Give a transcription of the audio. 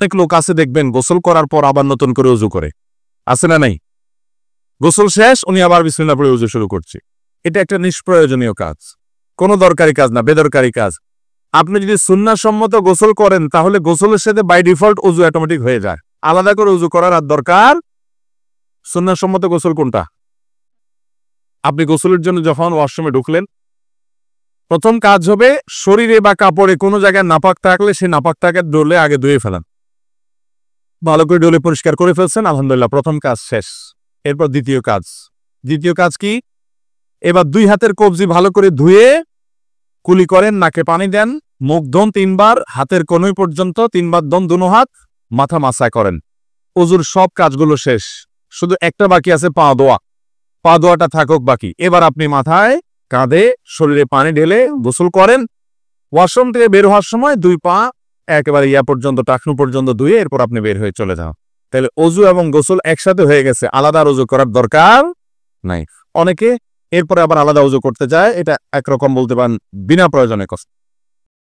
অনেক লোক আছে দেখবেন গোসল করার পর আবার নতুন করে উজু করে, আছে না নাই? গোসল শেষ, উনি আবার বিসমিল্লাহ পড়ে উজু শুরু করছে। এটা একটা নিষ্প্রয়োজনীয় কাজ, কোনো দরকারি কাজ না, বেদরকারি কাজ। আপনি যদি সুন্নাহ সম্মত গোসল করেন তাহলে গোসলের সাথে বাই ডিফল্ট উজু অটোমেটিক হয়ে যায়, আলাদা করে উজু করার আর দরকার। সুন্নাহ সম্মত গোসল কোনটা? আপনি গোসলের জন্য যখন ওয়াশরুমে ঢুকলেন, প্রথম কাজ হবে শরীরে বা কাপড়ে কোনো জায়গায় নাপাক থাকলে সেই নাপাকটাকে ডলে আগে ধুয়ে ফেলান। ভালো করে ডলে পরিষ্কার করে ফেলছেন, আলহামদুলিল্লাহ, প্রথম কাজ শেষ। এরপর দ্বিতীয় কাজ কি? এবার 2 হাতের কবজি ভালো করে ধুয়ে কুলি করেন, নাকে পানি দেন, মুখ ধোন 3 বার, হাতের কনুই পর্যন্ত 3 বার ধোন, দুনো হাত, মাথা মাসা করেন। ওযুর সব কাজগুলো শেষ, শুধু একটা বাকি আছে, পা ধোয়া। পা ধোয়াটা থাকুক বাকি। এবার আপনি মাথায়, কাঁধে, শরীরে পানি ঢেলে গোসল করেন। ওয়াশরুম থেকে বের হওয়ার সময় 2 পা একেবারে পর্যন্ত, টাকনু পর্যন্ত ধুয়ে এরপর আপনি বের হয়ে চলে যান। তাহলে ওযু এবং গোসল একসাথে হয়ে গেছে, আলাদা ওযু করার দরকার নাই। অনেকে এরপরে আবার আলাদা ওযু করতে চায়, এটা একরকম বলতে পারেন বিনা প্রয়োজনে কষ্ট।